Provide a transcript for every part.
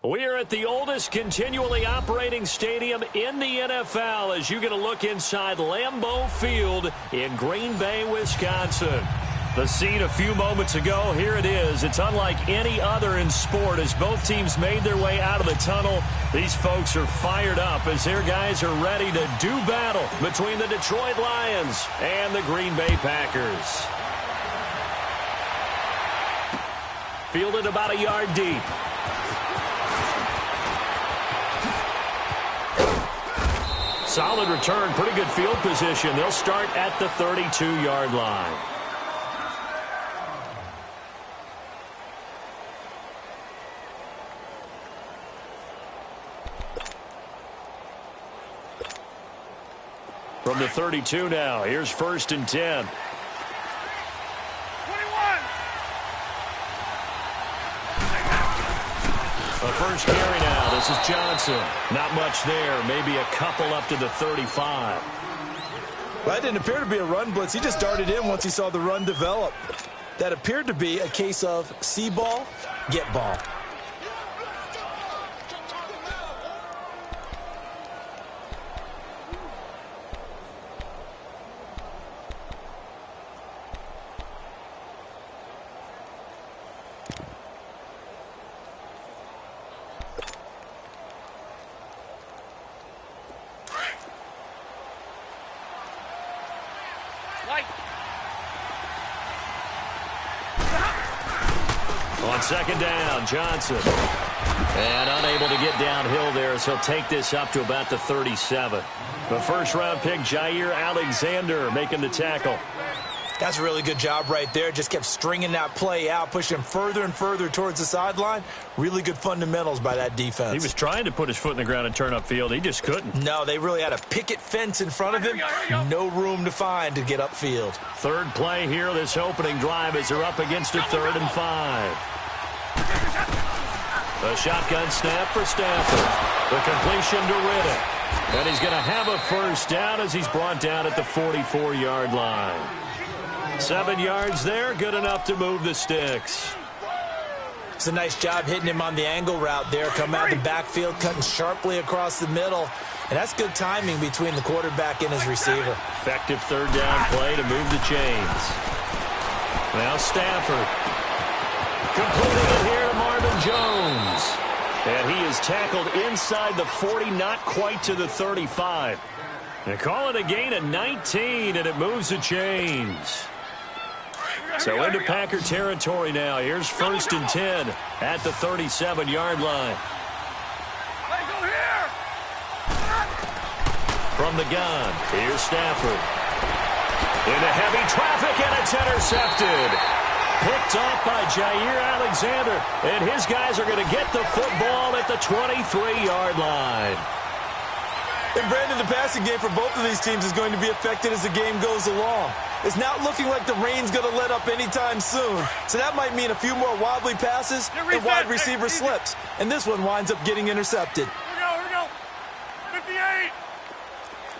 We are at the oldest continually operating stadium in the NFL as you get a look inside Lambeau Field in Green Bay, Wisconsin. The scene a few moments ago, here it is. It's unlike any other in sport as both teams made their way out of the tunnel. These folks are fired up as their guys are ready to do battle between the Detroit Lions and the Green Bay Packers. Fielded about a yard deep. Solid return, pretty good field position. They'll start at the 32-yard line. From the 32 now, here's 1st and 10. 21. A first carry now. This is Johnson. Not much there. Maybe a couple up to the 35. Well, that didn't appear to be a run blitz. He just darted in once he saw the run develop. That appeared to be a case of see ball, get ball. On 2nd down, Johnson. And unable to get downhill there as he'll take this up to about the 37. The first-round pick, Jair Alexander, making the tackle. That's a really good job right there. Just kept stringing that play out, pushing him further and further towards the sideline. Really good fundamentals by that defense. He was trying to put his foot in the ground and turn upfield. He just couldn't. No, they really had a picket fence in front of him. No room to find to get upfield. Third play here, this opening drive as they're up against a 3rd and 5. The shotgun snap for Stafford. The completion to Riddick. And he's going to have a first down as he's brought down at the 44-yard line. 7 yards there, good enough to move the sticks. It's a nice job hitting him on the angle route there. Come out the backfield, cutting sharply across the middle. And that's good timing between the quarterback and his receiver. Effective 3rd down play to move the chains. Now Stafford. Completing it here to Marvin Jones. And he is tackled inside the 40, not quite to the 35. They call it a gain of 19, and it moves the chains. So into Packer territory now. Here's 1st and 10 at the 37-yard line. From the gun, here's Stafford. Into heavy traffic, and it's intercepted. Picked off by Jair Alexander, and his guys are going to get the football at the 23-yard line. And Brandon, the passing game for both of these teams is going to be affected as the game goes along. It's not looking like the rain's going to let up anytime soon, so that might mean a few more wobbly passes and wide receiver slips. And this one winds up getting intercepted. Here we go. 58.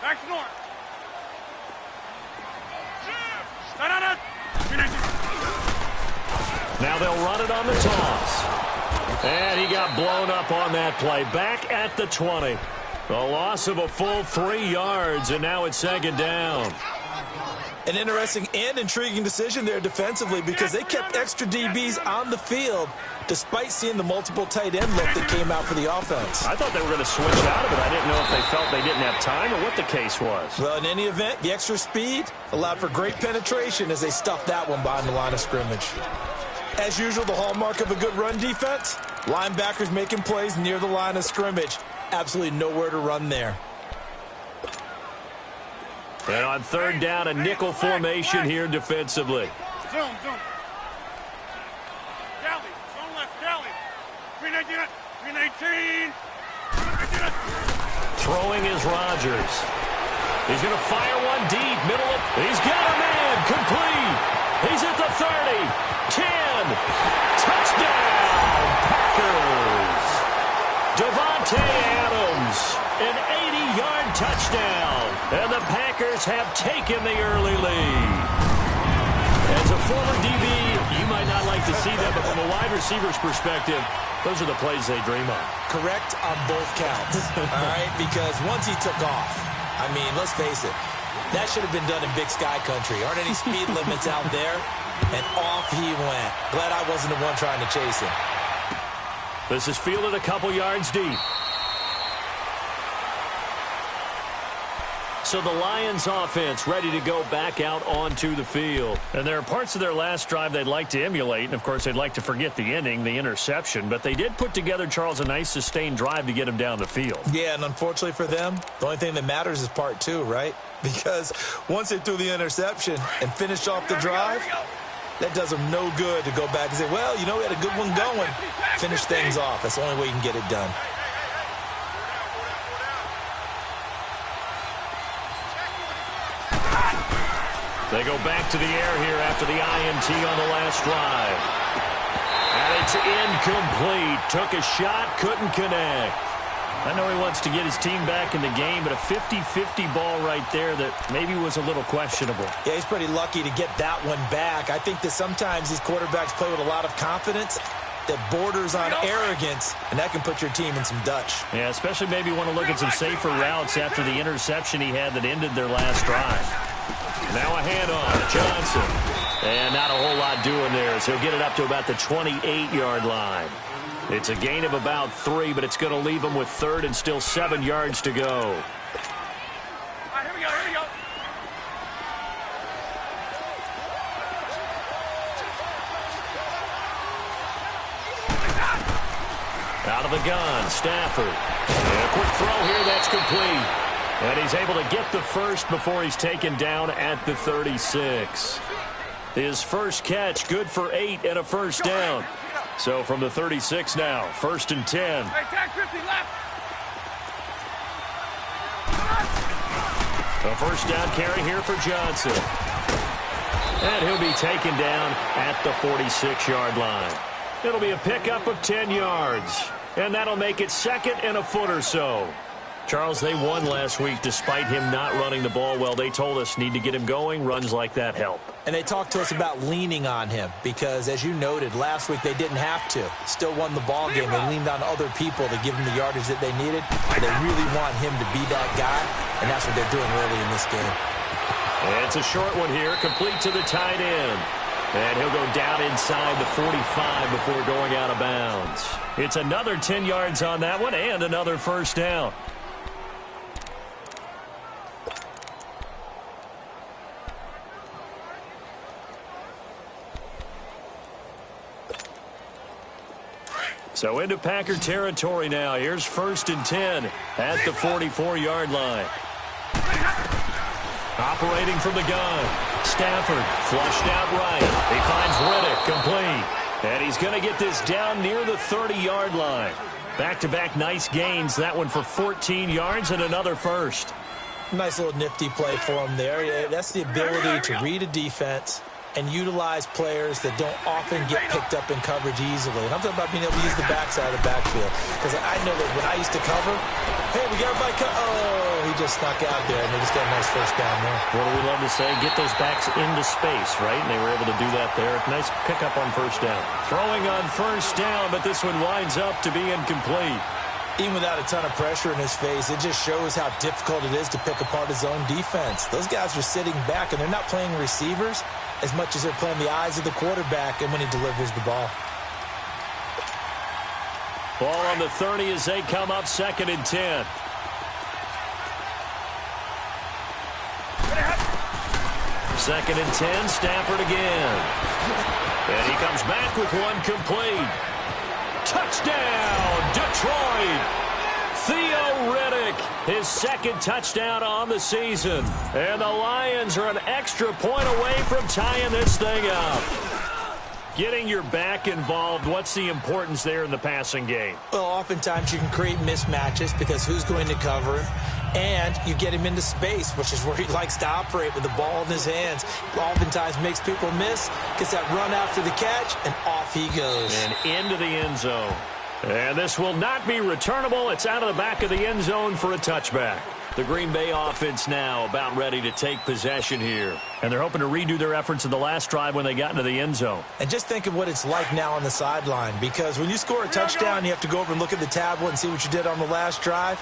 Back to north. Now they'll run it on the toss. And he got blown up on that play. Back at the 20. A loss of a full 3 yards, and now it's 2nd down. An interesting and intriguing decision there defensively because they kept extra DBs on the field despite seeing the multiple tight end look that came out for the offense. I thought they were going to switch out of it. I didn't know if they felt they didn't have time or what the case was. Well, in any event, the extra speed allowed for great penetration as they stuffed that one behind the line of scrimmage. As usual, the hallmark of a good run defense, linebackers making plays near the line of scrimmage. Absolutely nowhere to run there. And on 3rd down, a nickel formation here defensively. Zoom. Galley, zone left, Galley. 319. Throwing is Rodgers. He's going to fire one deep, middle of. He's got a man, complete. He's at the 30, 10. Touchdown, Packers. Devontae Adams, an 80-yard touchdown. And the Packers have taken the early lead. As a former DB, you might not like to see that, but from a wide receiver's perspective, Those are the plays they dream of. Correct on both counts, all right? Because once he took off, I mean, let's face it, that should have been done in Big Sky Country. Aren't any speed limits out there? And off he went. Glad I wasn't the one trying to chase him. This is fielded a couple yards deep. So the Lions offense ready to go back out onto the field. And there are parts of their last drive they'd like to emulate. And, of course, they'd like to forget the ending, the interception. But they did put together, Charles, a nice sustained drive to get him down the field. Yeah, and unfortunately for them, the only thing that matters is part two, right? Because once they threw the interception and finished off the drive, that does them no good to go back and say, well, you know, we had a good one going. Finish things off. That's the only way you can get it done. They go back to the air here after the INT on the last drive. And it's incomplete. Took a shot, couldn't connect. I know he wants to get his team back in the game, but a 50-50 ball right there that maybe was a little questionable. Yeah, he's pretty lucky to get that one back. I think that sometimes these quarterbacks play with a lot of confidence that borders on arrogance, and that can put your team in some Dutch. Yeah, especially maybe want to look at some safer routes after the interception he had that ended their last drive. Now a handoff, Johnson. And not a whole lot doing there as he'll get it up to about the 28-yard line. It's a gain of about 3, but it's going to leave him with third and still 7 yards to go. All right, here we go, here we go. Out of the gun, Stafford. And a quick throw here, that's complete. And he's able to get the first before he's taken down at the 36. His first catch, good for 8 and a first down. So from the 36 now, 1st and 10. Hey, tag 50 left. A first down carry here for Johnson. And he'll be taken down at the 46-yard line. It'll be a pickup of 10 yards. And that'll make it 2nd and a foot or so. Charles, they won last week despite him not running the ball well. They told us need to get him going. Runs like that help. And they talked to us about leaning on him because, as you noted, last week they didn't have to. Still won the ball game. They leaned on other people to give him the yardage that they needed. They really want him to be that guy, and that's what they're doing early in this game. And it's a short one here, complete to the tight end. And he'll go down inside the 45 before going out of bounds. It's another 10 yards on that one and another first down. So into Packer territory now. Here's 1st and 10 at the 44-yard line. Operating from the gun. Stafford flushed out right. He finds Riddick complete. And he's going to get this down near the 30-yard line. Back-to-back nice gains. That one for 14 yards and another first. Nice little nifty play for him there. That's the ability to read a defense and utilize players that don't often get picked up in coverage easily. And I'm talking about being able to use the backside of the backfield. Because I know that when I used to cover, hey, we got everybody oh, he just snuck out there, and they just got a nice first down there. What do we love to say? Get those backs into space, right? And they were able to do that there. Nice pickup on first down. Throwing on first down, but this one winds up to be incomplete. Even without a ton of pressure in his face, it just shows how difficult it is to pick apart his own defense. Those guys are sitting back, and they're not playing receivers as much as they're playing the eyes of the quarterback and when he delivers the ball. Ball on the 30 as they come up 2nd and 10. Second and 10, Stafford again. And he comes back with one complete. Touchdown, Detroit! Theo Riddick, his 2nd touchdown on the season. And the Lions are an extra point away from tying this thing up. Getting your back involved, what's the importance there in the passing game? Well, oftentimes you can create mismatches because who's going to cover him? And you get him into space, which is where he likes to operate with the ball in his hands. Oftentimes makes people miss, gets that run after the catch, and off he goes. And into the end zone. And this will not be returnable. It's out of the back of the end zone for a touchback. The Green Bay offense now about ready to take possession here. And they're hoping to redo their efforts in the last drive when they got into the end zone. And just think of what it's like now on the sideline, because when you score a touchdown, you have to go over and look at the tablet and see what you did on the last drive.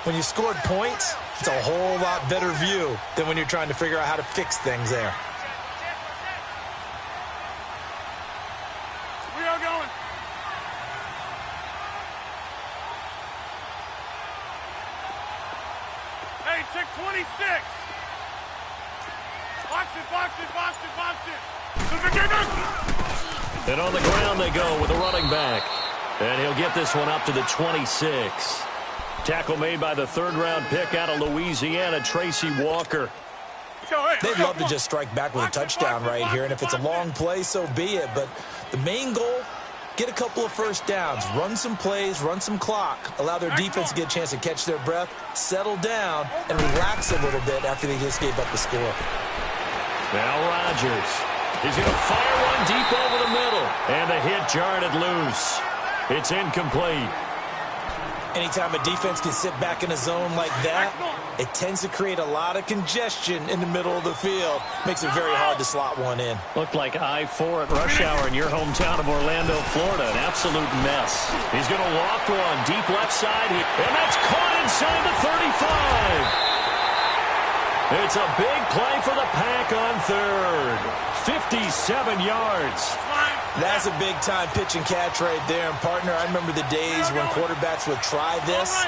When you scored points, it's a whole lot better view than when you're trying to figure out how to fix things there. We are going. Hey, check 26. Box it, box it, box it, box it. And on the ground they go with a running back. And he'll get this one up to the 26. Tackle made by the third-round pick out of Louisiana, Tracy Walker. They'd love to just strike back with a touchdown right here, and if it's a long play, so be it. But the main goal, get a couple of first downs, run some plays, run some clock, allow their defense to get a chance to catch their breath, settle down, and relax a little bit after they just gave up the score. Now Rodgers. He's going to fire one deep over the middle. And the hit jarred it loose. It's incomplete. Anytime a defense can sit back in a zone like that, it tends to create a lot of congestion in the middle of the field. Makes it very hard to slot one in. Looked like I-4 at rush hour in your hometown of Orlando, Florida. An absolute mess. He's going to loft one deep left side. And that's caught inside the 35. It's a big play for the Pack on third. 57 yards. That's a big-time pitch and catch right there. And, partner, I remember the days when quarterbacks would try this.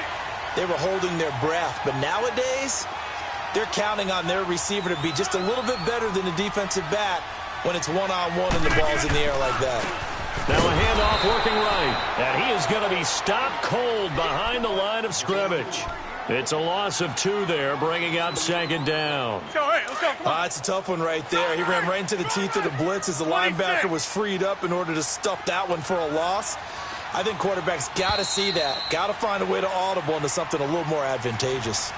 They were holding their breath. But nowadays, they're counting on their receiver to be just a little bit better than the defensive back when it's one-on-one and the ball's in the air like that. Now a handoff working right. And he is going to be stopped cold behind the line of scrimmage. It's a loss of 2 there, bringing up second down. It's a tough one right there. He ran right into the teeth of the blitz as the linebacker was freed up in order to stuff that one for a loss. I think quarterbacks got to see that. Got to find a way to audible into something a little more advantageous.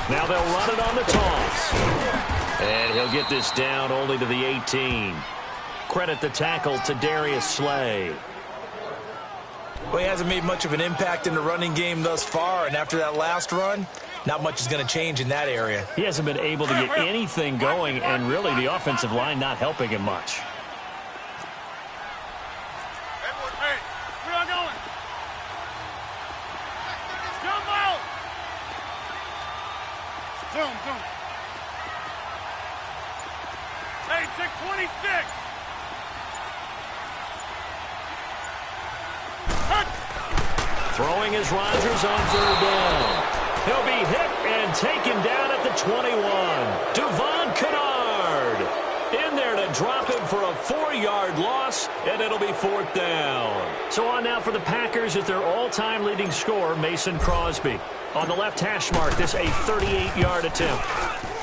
Now they'll run it on the toss. And he'll get this down only to the 18. Credit the tackle to Darius Slay. Well, he hasn't made much of an impact in the running game thus far, and after that last run, not much is going to change in that area. He hasn't been able to get anything going, and really the offensive line not helping him much. Hey, check 26. Throwing is Rodgers on third down. He'll be hit and taken down at the 21. Devon Kennard in there to drop him for a 4-yard loss, and it'll be 4th down. So on now for the Packers is their all-time leading scorer, Mason Crosby. On the left hash mark, this a 38-yard attempt.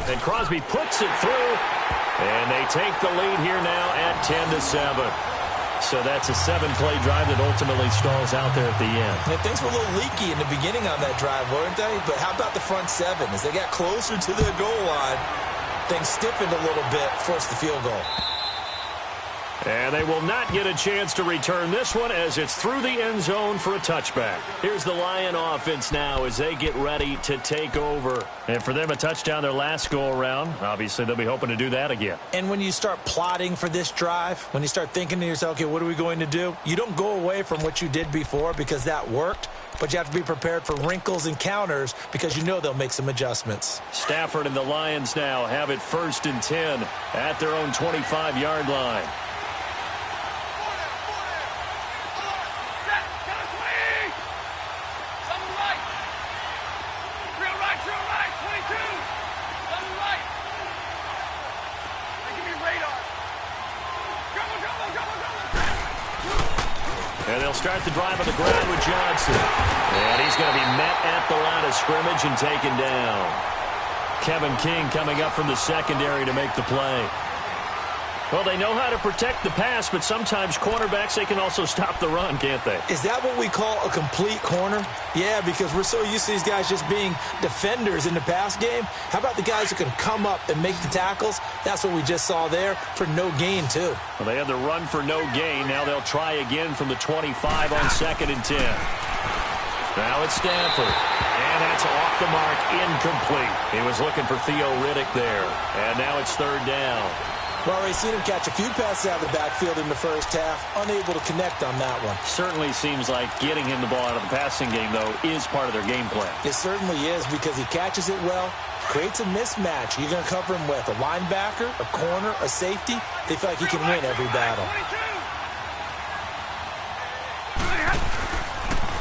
And Crosby puts it through, and they take the lead here now at 10-7. So that's a 7-play drive that ultimately stalls out there at the end. Yeah, things were a little leaky in the beginning on that drive, weren't they? But how about the front 7? As they got closer to their goal line, things stiffened a little bit, forced the field goal. And they will not get a chance to return this one as it's through the end zone for a touchback. Here's the Lion offense now as they get ready to take over. And for them, a touchdown their last go-around. Obviously, they'll be hoping to do that again. And when you start plotting for this drive, when you start thinking to yourself, okay, what are we going to do? You don't go away from what you did before because that worked, but you have to be prepared for wrinkles and counters because you know they'll make some adjustments. Stafford and the Lions now have it 1st and 10 at their own 25-yard line. And they'll start the drive on the ground with Johnson. And he's going to be met at the line of scrimmage and taken down. Kevin King coming up from the secondary to make the play. Well, they know how to protect the pass, but sometimes cornerbacks, they can also stop the run, can't they? Is that what we call a complete corner? Yeah, because we're so used to these guys just being defenders in the pass game. How about the guys who can come up and make the tackles? That's what we just saw there for no gain, too. Well, they had the run for no gain. Now they'll try again from the 25 on 2nd and 10. Now it's Stanford. And that's off the mark, incomplete. He was looking for Theo Riddick there. And now it's 3rd down. Well, we've seen him catch a few passes out of the backfield in the first half, unable to connect on that one. Certainly seems like getting him the ball out of the passing game, though, is part of their game plan. It certainly is because he catches it well, creates a mismatch. You're going to cover him with a linebacker, a corner, a safety. They feel like he can win every battle.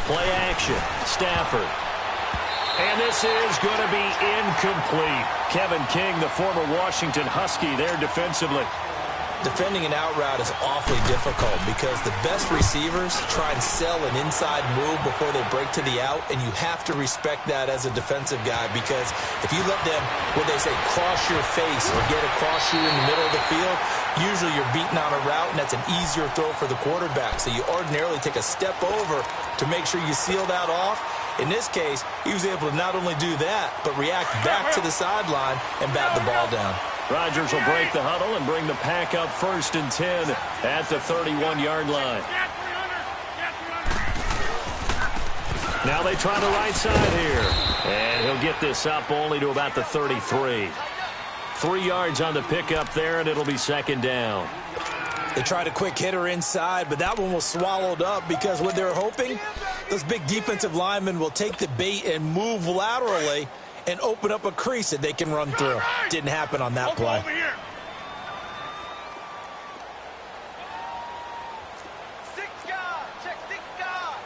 Play action. Stafford. And this is going to be incomplete. Kevin King, the former Washington Husky, there defensively. Defending an out route is awfully difficult because the best receivers try and sell an inside move before they break to the out, and you have to respect that as a defensive guy because if you let them, what they say, cross your face or get across you in the middle of the field, usually you're beating on a route, and that's an easier throw for the quarterback. So you ordinarily take a step over to make sure you seal that off. In this case, he was able to not only do that, but react back to the sideline and bat the ball down. Rodgers will break the huddle and bring the pack up 1st and 10 at the 31-yard line. Now they try the right side here. And he'll get this up only to about the 33. 3 yards on the pickup there, and it'll be 2nd down. They tried a quick hitter inside, but that one was swallowed up because what they're hoping, those big defensive linemen will take the bait and move laterally and open up a crease that they can run through. Didn't happen on that play. Over here. 6 guard. Check 6 guard.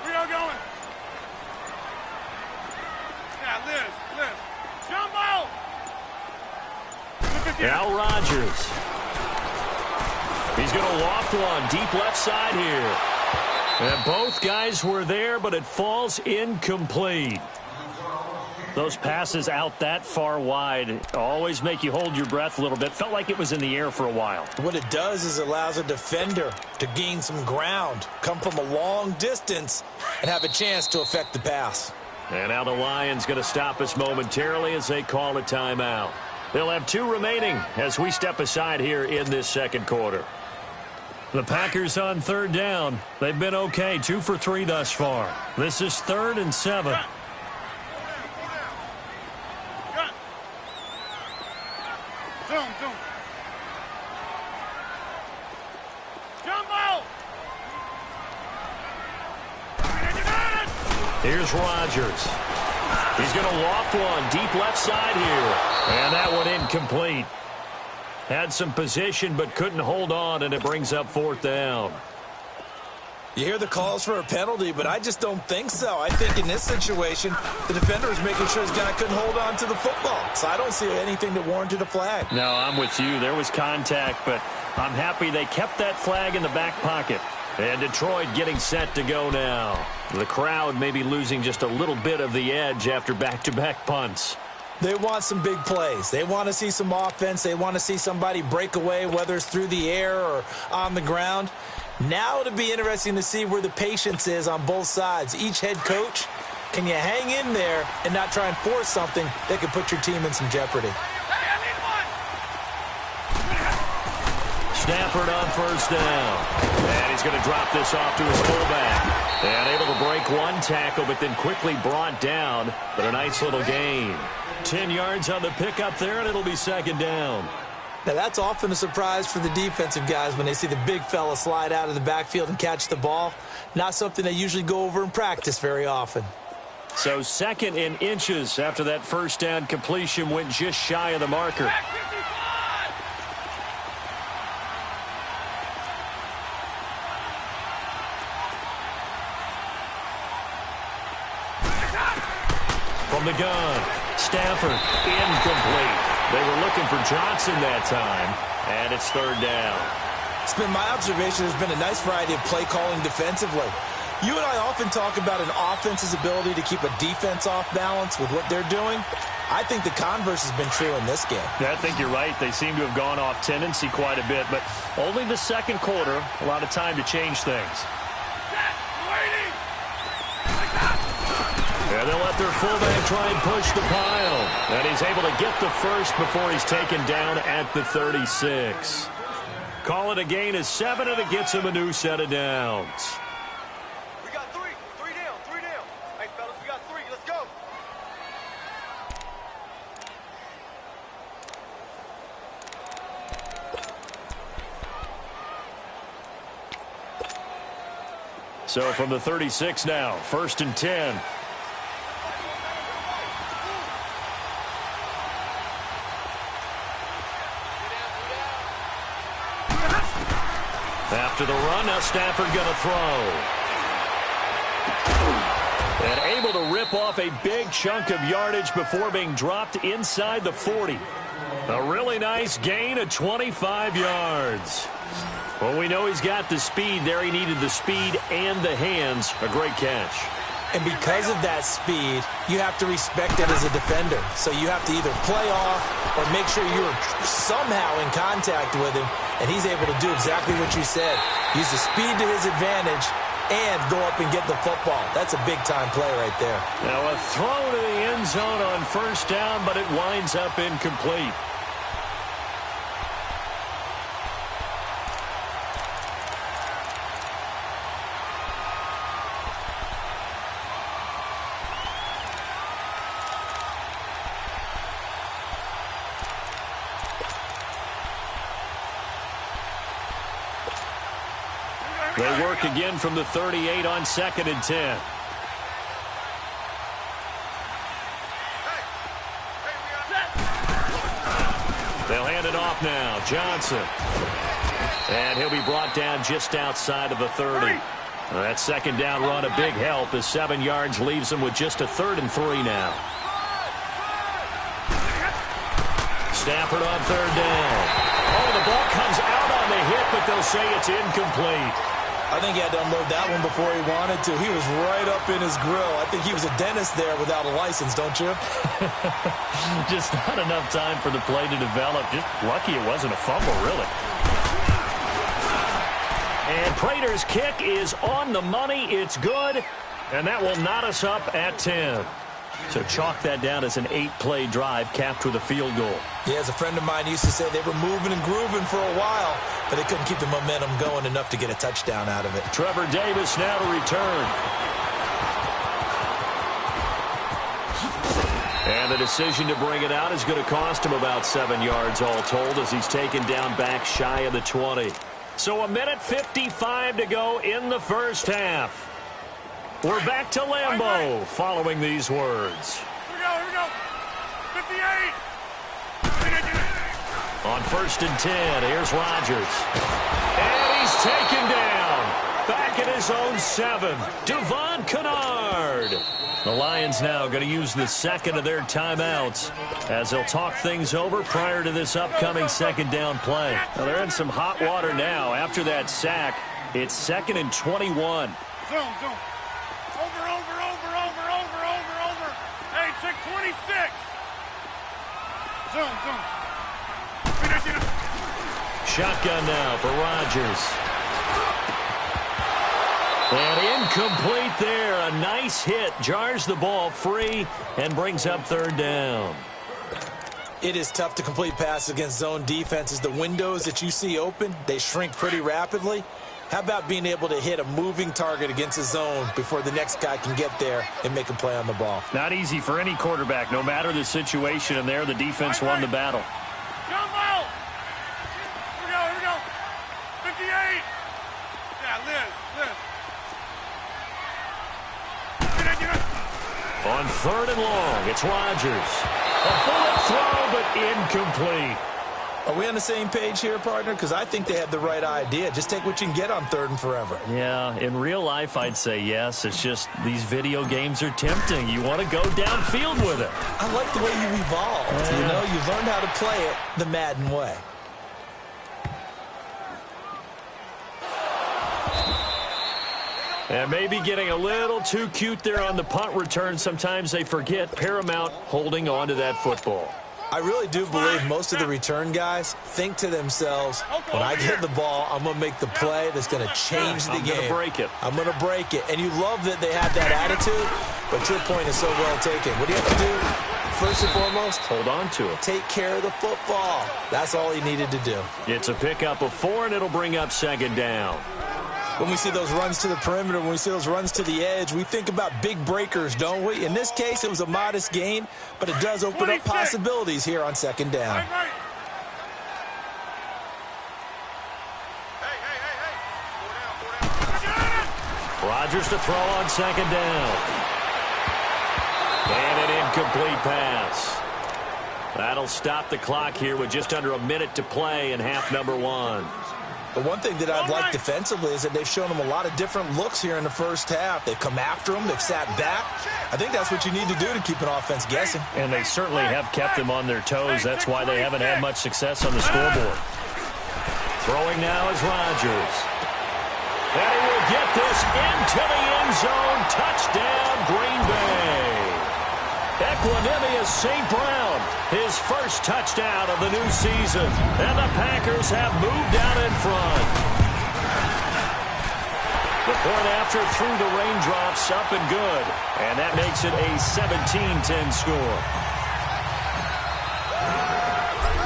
Where y'all going? Yeah, Liz. Jumbo! Now Rodgers. He's going to loft one deep left side here. And both guys were there, but it falls incomplete. Those passes out that far wide always make you hold your breath a little bit. Felt like it was in the air for a while. What it does is it allows a defender to gain some ground, come from a long distance, and have a chance to affect the pass. And now the Lions going to stop us momentarily as they call a timeout. They'll have 2 remaining as we step aside here in this 2nd quarter. The Packers on 3rd down. They've been okay, 2 for 3 thus far. This is 3rd and 7. Zoom. Jumbo! Here's Rodgers. He's going to loft one deep left side here. And that one incomplete. Had some position but couldn't hold on, and it brings up 4th down. You hear the calls for a penalty, but I just don't think so. I think in this situation, the defender was making sure his guy couldn't hold on to the football. So I don't see anything that warranted a flag. No, I'm with you. There was contact, but I'm happy they kept that flag in the back pocket. And Detroit getting set to go now. The crowd may be losing just a little bit of the edge after back-to-back punts. They want some big plays. They want to see some offense. They want to see somebody break away, whether it's through the air or on the ground. Now it'll be interesting to see where the patience is on both sides. Each head coach, can you hang in there and not try and force something that could put your team in some jeopardy? Stafford on 1st down. And he's going to drop this off to his fullback. And able to break one tackle, but then quickly brought down. But a nice little gain. 10 yards on the pickup there, and it'll be 2nd down. Now, that's often a surprise for the defensive guys when they see the big fella slide out of the backfield and catch the ball. Not something they usually go over in practice very often. So 2nd in inches after that 1st down completion went just shy of the marker. From the gun, Stafford, incomplete. They were looking for Johnson that time, and it's third down. It's been my observation there's been a nice variety of play calling defensively. You and I often talk about an offense's ability to keep a defense off balance with what they're doing. I think the converse has been true in this game. Yeah, I think you're right. They seem to have gone off tendency quite a bit, but only the second quarter, a lot of time to change things. And they'll let their fullback try and push the pile. And he's able to get the first before he's taken down at the 36. Call it a gain of 7, and it gets him a new set of downs. We got three. Three down. Hey, fellas, we got 3. Let's go. So from the 36 now, 1st and 10. After the run, now Stafford going to throw. And able to rip off a big chunk of yardage before being dropped inside the 40. A really nice gain of 25 yards. Well, we know he's got the speed there. He needed the speed and the hands. A great catch. And because of that speed, you have to respect it as a defender. So you have to either play off or make sure you're somehow in contact with him, and he's able to do exactly what you said. Use the speed to his advantage and go up and get the football. That's a big-time play right there. Now a throw to the end zone on 1st down, but it winds up incomplete. They work again from the 38 on 2nd and 10. They'll hand it off now. Johnson. And he'll be brought down just outside of the 30. That 2nd down run, a big help as 7 yards leaves him with just a 3rd and 3 now. Stafford on 3rd down. Oh, the ball comes out on the hit, but they'll say it's incomplete. I think he had to unload that one before he wanted to. He was right up in his grill. I think he was a dentist there without a license, don't you? Just not enough time for the play to develop. Just lucky it wasn't a fumble, really. And Prater's kick is on the money. It's good, and that will knot us up at 10. So chalk that down as an 8-play drive capped with a field goal. Yeah, as a friend of mine used to say, they were moving and grooving for a while, but they couldn't keep the momentum going enough to get a touchdown out of it. Trevor Davis now to return. And the decision to bring it out is going to cost him about 7 yards all told as he's taken down back shy of the 20. So 1:55 to go in the 1st half. We're back to Lambeau following these words. Here we go. 58. On 1st and 10, here's Rodgers. And he's taken down. Back at his own 7. Devon Kennard. The Lions now going to use the 2nd of their timeouts as they'll talk things over prior to this upcoming 2nd down play. Now they're in some hot water now. After that sack, it's 2nd and 21. Zoom. Over. Hey, check 26. Zoom. Shotgun now for Rodgers. And incomplete there. A nice hit. Jars the ball free and brings up 3rd down. It is tough to complete passes against zone defenses. The windows that you see open, they shrink pretty rapidly. How about being able to hit a moving target against a zone before the next guy can get there and make a play on the ball? Not easy for any quarterback, no matter the situation, and there the defense won the battle. Jump out! Here we go. 58. Yeah, Liz. On 3rd and long, it's Rodgers. A bullet throw, but incomplete. Are we on the same page here, partner? Because I think they had the right idea. Just take what you can get on 3rd and forever. Yeah, in real life, I'd say yes. It's just these video games are tempting. You want to go downfield with it. I like the way you evolved. You know, you've learned how to play it the Madden way. And maybe getting a little too cute there on the punt return. Sometimes they forget paramount holding on to that football. I really do believe most of the return guys think to themselves, when I get the ball, I'm going to make the play that's going to change the game. I'm going to break it. I'm going to break it. And you love that they have that attitude, but your point is so well taken. What do you have to do? First and foremost, hold on to it. Take care of the football. That's all he needed to do. It's a pickup of 4, and it'll bring up 2nd down. When we see those runs to the perimeter, when we see those runs to the edge, we think about big breakers, don't we? In this case, it was a modest gain, but it does open up possibilities here on 2nd down. Hey. Rodgers to throw on 2nd down. And an incomplete pass. That'll stop the clock here with just under a minute to play in half number 1. But one thing that I've liked defensively is that they've shown them a lot of different looks here in the first half. They've come after them. They've sat back. I think that's what you need to do to keep an offense guessing. And they certainly have kept them on their toes. That's why they haven't had much success on the scoreboard. Throwing now is Rodgers. And he will get this into the end zone. Touchdown, Green Bay. Equanimous St. Brown, his first touchdown of the new season. And the Packers have moved out in front. The point after through the raindrops, up and good. And that makes it a 17-10 score.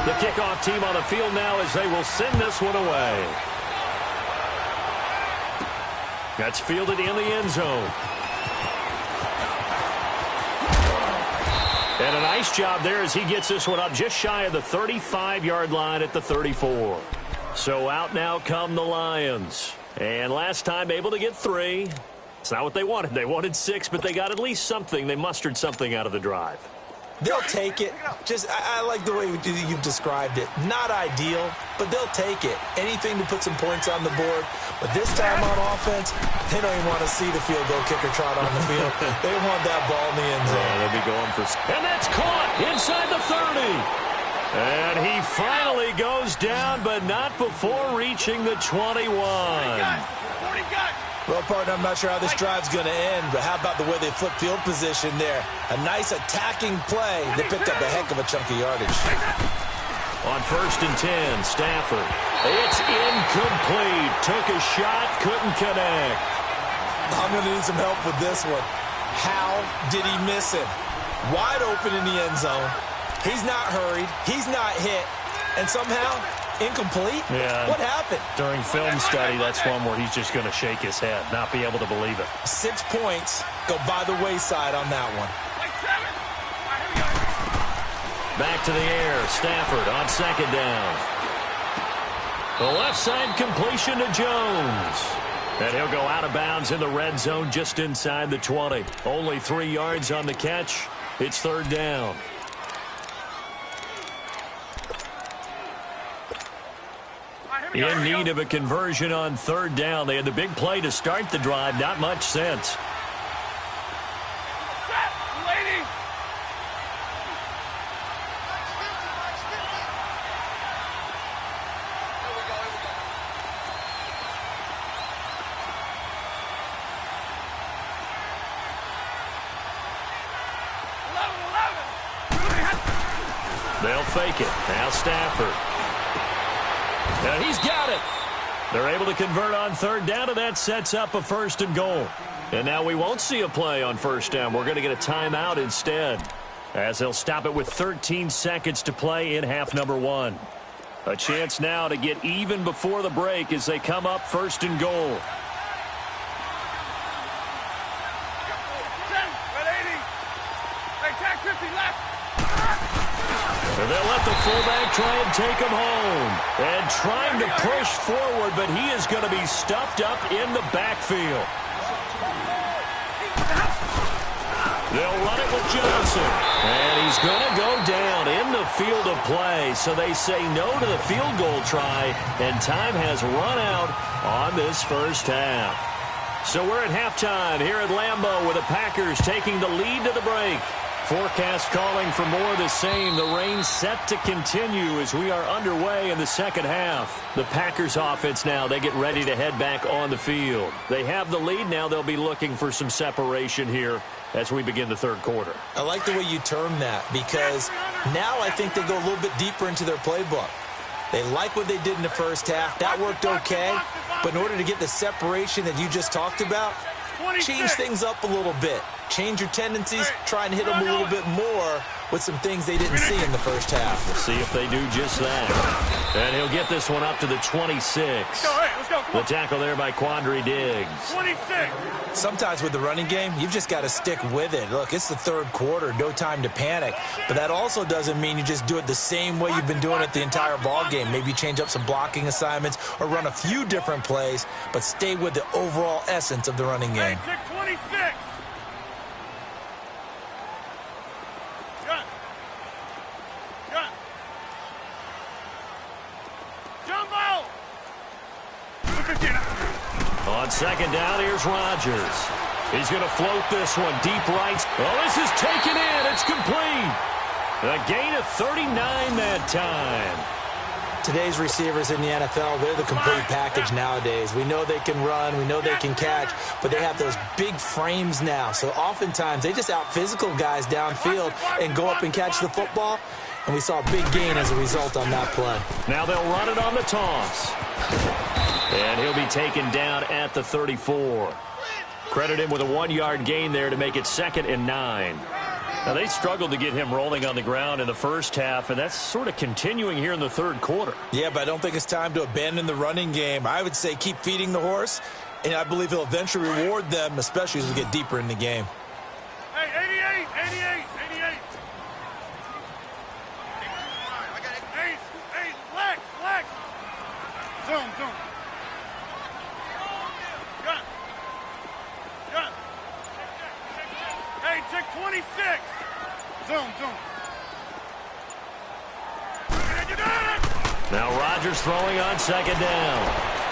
The kickoff team on the field now as they will send this one away. That's fielded in the end zone. And a nice job there as he gets this one up just shy of the 35-yard line at the 34. So out now come the Lions. And last time able to get 3. It's not what they wanted. They wanted 6, but they got at least something. They mustered something out of the drive. They'll take it. I like the way you've described it. Not ideal, but they'll take it. Anything to put some points on the board. But this time on offense, they don't even want to see the field goal kicker trot on the field. They want that ball in the end zone. Yeah, they'll be going for... And that's caught inside the 30. And he finally goes down, but not before reaching the 21. 40 got. Well, partner, I'm not sure how this drive's going to end, but how about the way they flip field position there? A nice attacking play. They picked up a heck of a chunk of yardage. On 1st and 10, Stafford. It's incomplete. Took a shot, couldn't connect. I'm going to need some help with this one. How did he miss it? Wide open in the end zone. He's not hurried. He's not hit. And somehow... incomplete? Yeah. What happened? During film study, that's one where he's just going to shake his head, not be able to believe it. 6 points go by the wayside on that one. Back to the air. Stafford on 2nd down. The left side completion to Jones. And he'll go out of bounds in the red zone just inside the 20. Only 3 yards on the catch. It's 3rd down. In need of a conversion on 3rd down. They had the big play to start the drive. Not much sense. They'll fake it. Now Stafford. And he's got it. They're able to convert on 3rd down, and that sets up a 1st and goal. And now we won't see a play on 1st down. We're going to get a timeout instead, as they'll stop it with 13 seconds to play in half number 1. A chance now to get even before the break as they come up 1st and goal. And they'll let the fullback try and take him home. And trying to push forward, but he is going to be stuffed up in the backfield. They'll run it with Johnson. And he's going to go down in the the field of play, so they say no to the field goal try, and time has run out on this first half. So we're at halftime here at Lambeau with the Packers taking the lead to the break. Forecast calling for more of the same. The rain set to continue as we are underway in the second half. The Packers offense now, they get ready to head back on the field. They have the lead. Now they'll be looking for some separation here as we begin the third quarter. I like the way you term that, because now I think they go a little bit deeper into their playbook. They like what they did in the first half. That worked okay. But in order to get the separation that you just talked about, change things up a little bit. Change your tendencies. Try and hit them a little bit more with some things they didn't see in the first half. We'll see if they do just that. And he'll get this one up to the 26. Let's go. The tackle there by Quandre Diggs. 26. Sometimes with the running game, you've just got to stick with it. Look, it's the third quarter, no time to panic. But that also doesn't mean you just do it the same way you've been doing it the entire ball game. Maybe change up some blocking assignments or run a few different plays, but stay with the overall essence of the running game. 26. On second down, here's Rodgers. He's going to float this one deep right. Oh, this is taken in. It's complete. A gain of 39 that time. Today's receivers in the NFL, they're the complete package nowadays. We know they can run, we know they can catch, but they have those big frames now. So oftentimes they just out-physical guys downfield and go up and catch the football. And we saw a big gain as a result on that play. Now they'll run it on the toss. And he'll be taken down at the 34. Credit him with a 1-yard gain there to make it 2nd and 9. Now, they struggled to get him rolling on the ground in the first half, and that's sort of continuing here in the third quarter. Yeah, but I don't think it's time to abandon the running game. I would say keep feeding the horse, and I believe he'll eventually reward them, especially as we get deeper in the game. Hey, 88. Lex. Zoom. Gun. Hey, check 26. Zoom. Now Rodgers throwing on second down.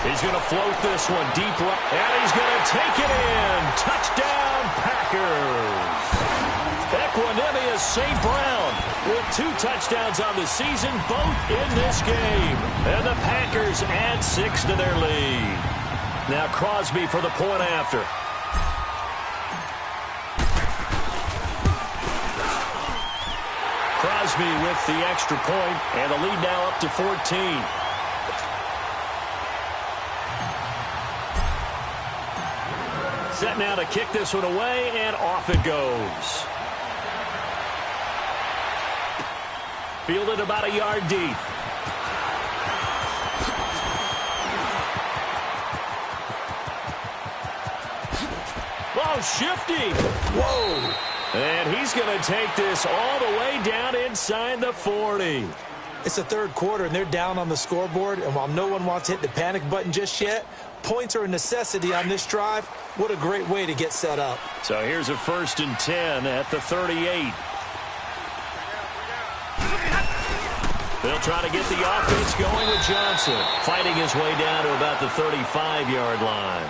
He's going to float this one deep right, and he's going to take it in. Touchdown, Packers. Equanimous St. Brown with 2 touchdowns on the season, both in this game. And the Packers add 6 to their lead. Now Crosby for the point after. Crosby with the extra point, and the lead now up to 14. Set now to kick this one away, and off it goes. Fielded about a yard deep. Oh, shifty. Whoa. And he's going to take this all the way down inside the 40. It's the third quarter, and they're down on the scoreboard. And while no one wants to hit the panic button just yet, points are a necessity on this drive. What a great way to get set up. So here's a 1st and 10 at the 38. They'll try to get the offense going with Johnson, fighting his way down to about the 35-yard line.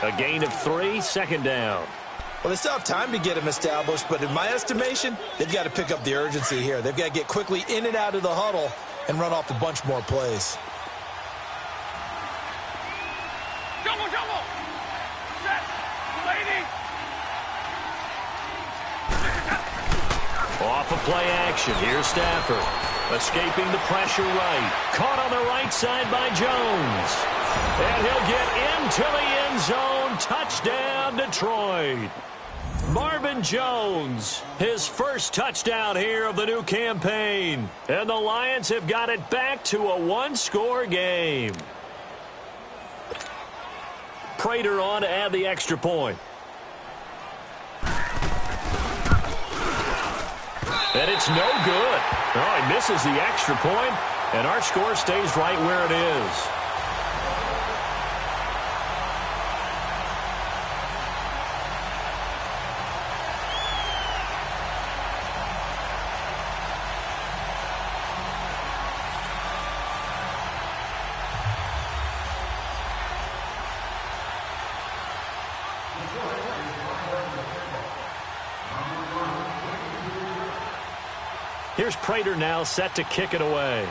A gain of 3, 2nd down. Well, they still have time to get him established, but in my estimation, they've got to pick up the urgency here. They've got to get quickly in and out of the huddle and run off a bunch more plays. Jumbo. Set. Lady. Off of play action. Here's Stafford. Escaping the pressure right. Caught on the right side by Jones. And he'll get into the end zone. Touchdown, Detroit. Marvin Jones, his first touchdown here of the new campaign. And the Lions have got it back to a 1-score game. Prater on to add the extra point. And it's no good. Oh, he misses the extra point, and our score stays right where it is. Here's Prater now set to kick it away.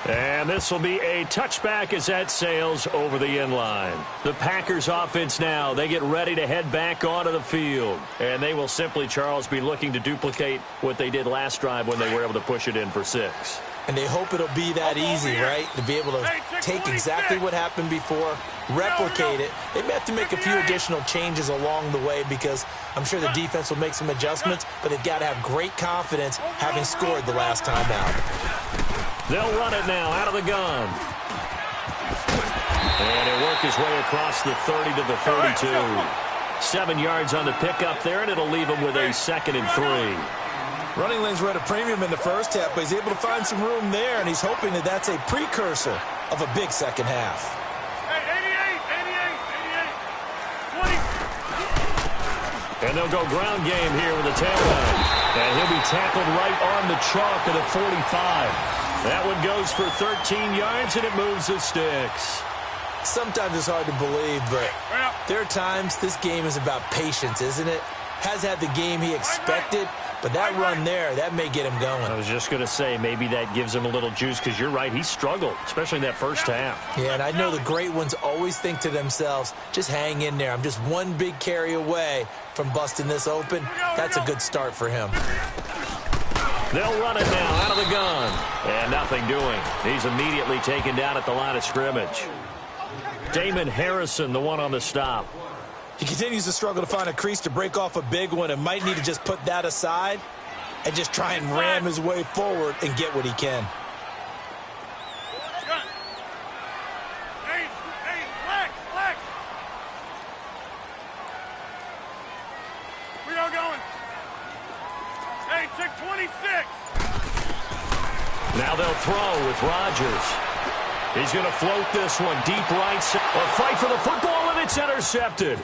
And this will be a touchback as that sails over the end line. The Packers offense now, they get ready to head back onto the field. And they will simply, Charles, be looking to duplicate what they did last drive when they were able to push it in for 6. And they hope it'll be that easy, right? To be able to take exactly what happened before, replicate it. They may have to make a few additional changes along the way because I'm sure the defense will make some adjustments, but they've got to have great confidence having scored the last time out. They'll run it now out of the gun. And he'll work his way across the 30 to the 32. 7 yards on the pickup there, and it'll leave him with a 2nd and 3. Running lanes were at a premium in the first half, but he's able to find some room there, and he's hoping that that's a precursor of a big second half. Hey, 88, 20. And they'll go ground game here with a tailback. And he'll be tackled right on the chalk at the 45. That one goes for 13 yards, and it moves the sticks. Sometimes it's hard to believe, but there are times this game is about patience, isn't it? Has had the game he expected, but that run there, that may get him going. I was just going to say, maybe that gives him a little juice, because you're right, he struggled, especially in that first half. Yeah, and I know the great ones always think to themselves, just hang in there. I'm just one big carry away from busting this open. That's a good start for him. They'll run it now out of the gun. And nothing doing. He's immediately taken down at the line of scrimmage. Damon Harrison, the one on the stop. He continues to struggle to find a crease to break off a big one and might need to just put that aside and just try and ram his way forward and get what he can. Flex. We are going. Hey, check 26. Now they'll throw with Rodgers. He's going to float this one deep right side. A fight for the football, and it's intercepted.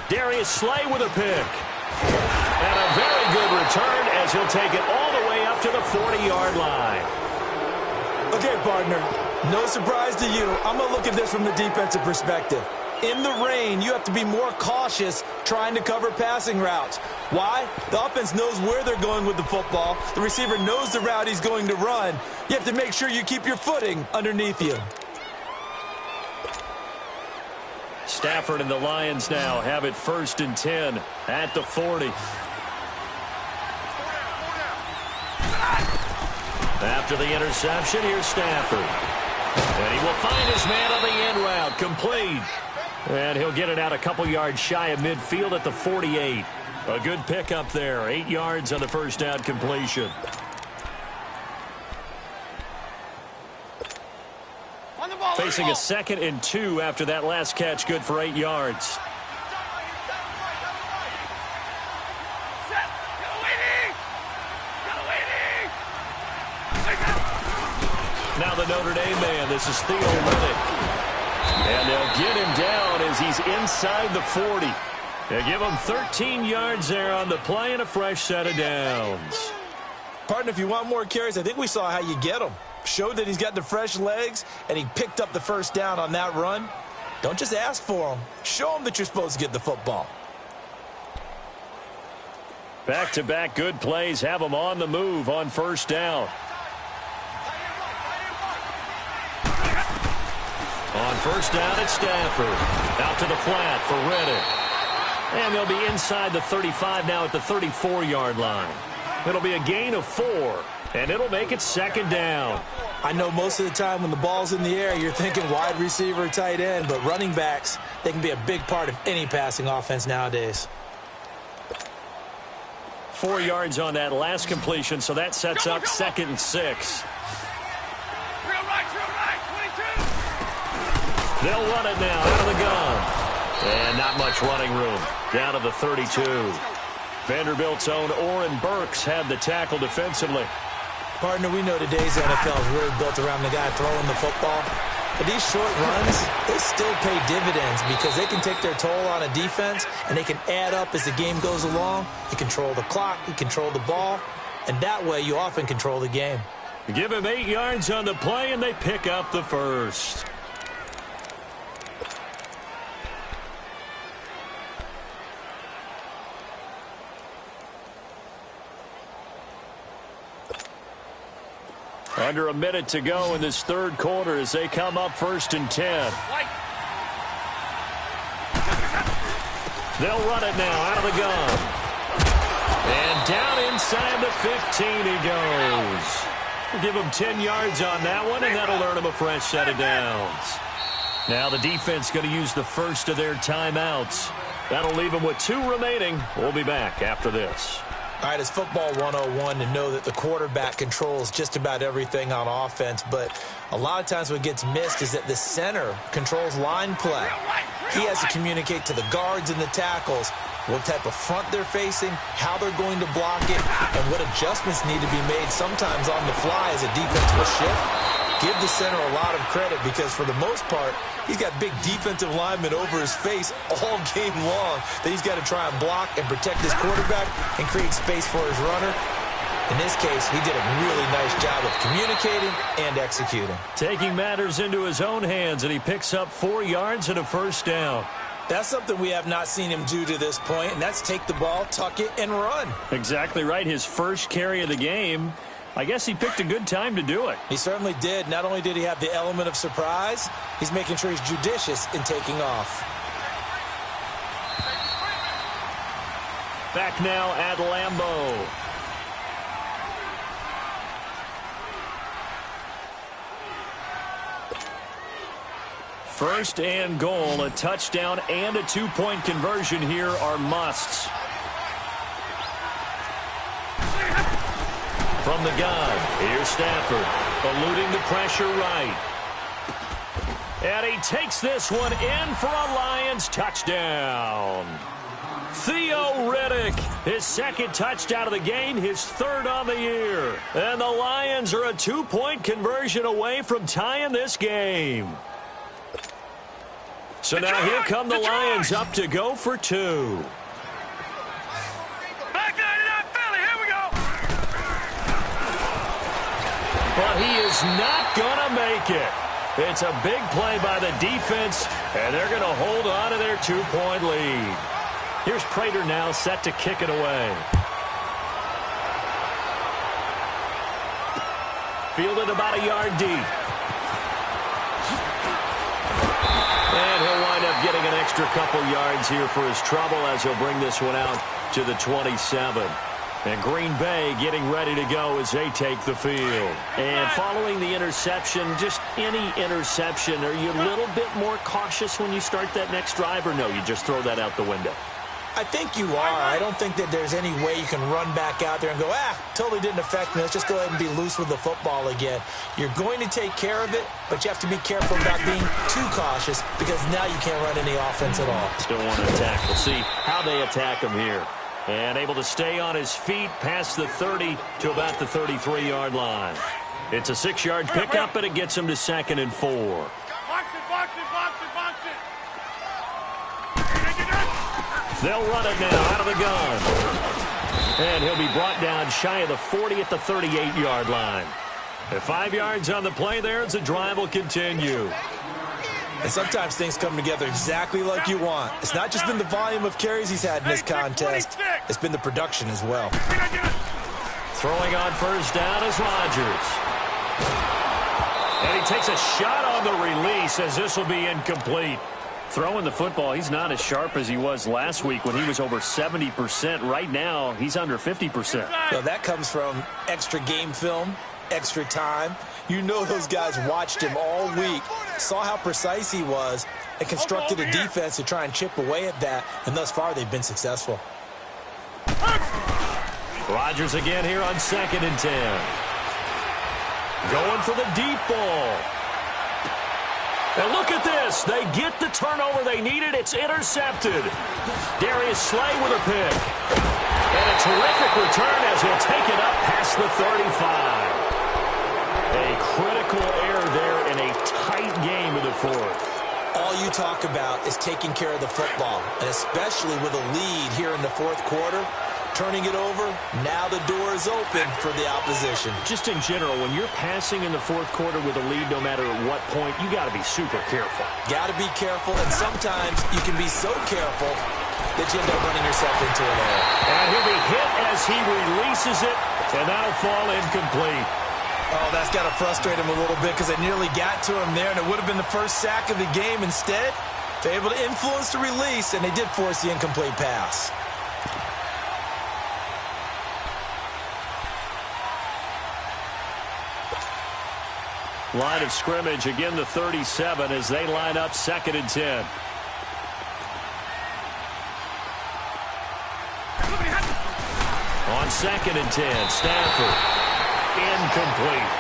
Darius Slay with a pick. And a very good return as he'll take it all the way up to the 40-yard line. Okay, partner, no surprise to you. I'm going to look at this from the defensive perspective. In the rain, you have to be more cautious trying to cover passing routes. Why? The offense knows where they're going with the football. The receiver knows the route he's going to run. You have to make sure you keep your footing underneath you. Stafford and the Lions now have it 1st and 10 at the 40. After the interception, here's Stafford. And he will find his man on the end route, complete. And he'll get it out a couple yards shy of midfield at the 48. A good pickup there, 8 yards on the first down completion. Facing a 2nd and 2 after that last catch, good for 8 yards. Now the Notre Dame man, this is Theo Riddick. And they'll get him down as he's inside the 40. They give him 13 yards there on the play and a fresh set of downs. Partner, if you want more carries, I think we saw how you get them. Showed that he's got the fresh legs, and he picked up the first down on that run. Don't just ask for them. Show them that you're supposed to get the football. Back-to-back good plays have him on the move on first down. On first down, it's Stafford. Out to the flat for Riddick. And they'll be inside the 35 now at the 34-yard line. It'll be a gain of 4, and it'll make it 2nd down. I know most of the time when the ball's in the air, you're thinking wide receiver, tight end, but running backs, they can be a big part of any passing offense nowadays. 4 yards on that last completion, so that sets up 2nd and 6. They'll run it now out of the gun. And not much running room. Down to the 32. Vanderbilt's own Oren Burks had the tackle defensively. Partner, we know today's NFL is really built around the guy throwing the football. But these short runs, they still pay dividends because they can take their toll on a defense, and they can add up as the game goes along. You control the clock, you control the ball, and that way you often control the game. Give him 8 yards on the play, and they pick up the first. Under a minute to go in this third quarter as they come up 1st and 10. They'll run it now out of the gun. And down inside the 15 he goes. We'll give him 10 yards on that one, and that'll earn him a fresh set of downs. Now the defense going to use the first of their timeouts. That'll leave them with 2 remaining. We'll be back after this. All right, it's football 101 to know that the quarterback controls just about everything on offense, but a lot of times what gets missed is that the center controls line play. He has to communicate to the guards and the tackles what type of front they're facing, how they're going to block it, and what adjustments need to be made sometimes on the fly as a defense will shift. Give the center a lot of credit because for the most part, he's got big defensive linemen over his face all game long that he's got to try and block and protect his quarterback and create space for his runner. In this case, he did a really nice job of communicating and executing. Taking matters into his own hands, and he picks up 4 yards and a first down. That's something we have not seen him do to this point, and that's take the ball, tuck it, and run. Exactly right. His first carry of the game. I guess he picked a good time to do it. He certainly did. Not only did he have the element of surprise, he's making sure he's judicious in taking off. Back now at Lambeau. First and goal, a touchdown and a 2-point conversion here are musts. From the gun, here's Stafford, eluding the pressure right. And he takes this one in for a Lions touchdown. Theo Riddick, his second touchdown of the game, his third on the year. And the Lions are a 2-point conversion away from tying this game. So now here come the Lions up to go for 2. But he is not going to make it. It's a big play by the defense, and they're going to hold on to their 2-point lead. Here's Prater now set to kick it away. Fielded about a yard deep. And he'll wind up getting an extra couple yards here for his trouble as he'll bring this one out to the 27. And Green Bay getting ready to go as they take the field. And following the interception, just any interception, are you a little bit more cautious when you start that next drive, or no, you just throw that out the window? I think you are. I don't think that there's any way you can run back out there and go, totally didn't affect me. Let's just go ahead and be loose with the football again. You're going to take care of it, but you have to be careful about being too cautious because now you can't run any offense at all. Still want to attack. We'll see how they attack him here. And able to stay on his feet past the 30 to about the 33-yard line. It's a 6-yard pickup, and it gets him to 2nd and 4. Box it. They'll run it now out of the gun. And he'll be brought down shy of the 40 at the 38-yard line. At 5 yards on the play there as the drive will continue. And sometimes things come together exactly like you want. It's not just been the volume of carries he's had in this contest. It's been the production as well. Throwing on first down is Rodgers. And he takes a shot on the release as this will be incomplete. Throwing the football, he's not as sharp as he was last week when he was over 70%. Right now, he's under 50%. Well, that comes from extra game film, extra time. You know those guys watched him all week, saw how precise he was, and constructed a defense to try and chip away at that, and thus far they've been successful. Rodgers again here on 2nd and 10. Going for the deep ball. And look at this. They get the turnover they needed. It's intercepted. Darius Slay with a pick. And a terrific return as he'll take it up past the 35. A critical error there in a tight game in the fourth. All you talk about is taking care of the football, and especially with a lead here in the fourth quarter. Turning it over, now the door is open for the opposition. Just in general, when you're passing in the fourth quarter with a lead, no matter at what point, you got to be super careful. Got to be careful, and sometimes you can be so careful that you end up running yourself into an error. And he'll be hit as he releases it, and that'll fall incomplete. Oh, that's got to frustrate him a little bit because they nearly got to him there, and it would have been the first sack of the game. Instead, they're able to influence the release, and they did force the incomplete pass. Line of scrimmage, again the 37 as they line up 2nd and 10. On 2nd and 10, Stafford. Incomplete.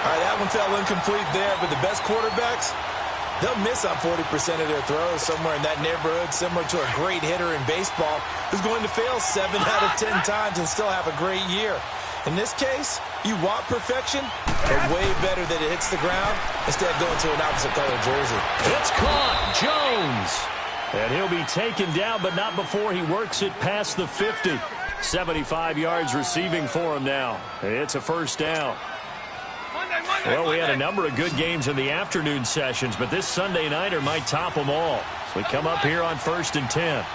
All right, that one fell incomplete there, but the best quarterbacks, they'll miss on 40% of their throws, somewhere in that neighborhood, similar to a great hitter in baseball who's going to fail 7 out of 10 times and still have a great year. In this case, you want perfection, but way better that it hits the ground instead of going to an opposite color jersey. It's caught. Jones. And he'll be taken down, but not before he works it past the 50. 75 yards receiving for him now. It's a first down. Well, we had a number of good games in the afternoon sessions, but this Sunday nighter might top them all. So we come up here on 1st and 10.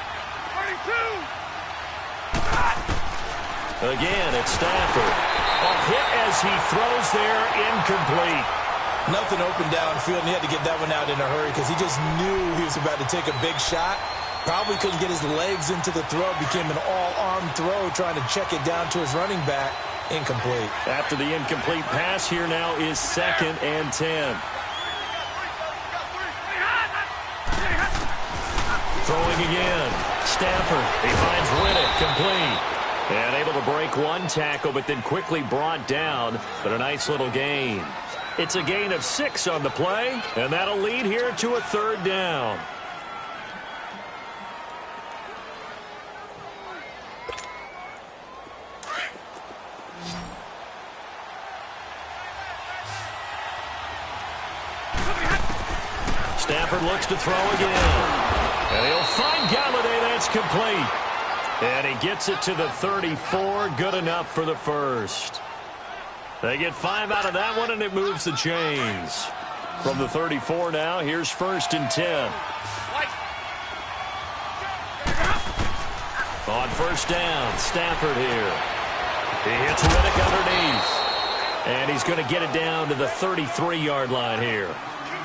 Again, it's Stafford. A hit as he throws there, incomplete. Nothing open downfield, and he had to get that one out in a hurry because he just knew he was about to take a big shot. Probably couldn't get his legs into the throw. Became an all-arm throw trying to check it down to his running back. Incomplete. After the incomplete pass, here now is 2nd and 10. Throwing again. Stafford. He finds Riddick. Complete. And able to break one tackle, but then quickly brought down. But a nice little gain. It's a gain of 6 on the play, and that'll lead here to a 3rd down. Stafford looks to throw again. And he'll find Galladay. That's complete. And he gets it to the 34. Good enough for the first. They get 5 out of that one, and it moves the chains. From the 34 now, here's 1st and 10. On 1st down, Stafford here. He hits Riddick underneath. And he's going to get it down to the 33-yard line here.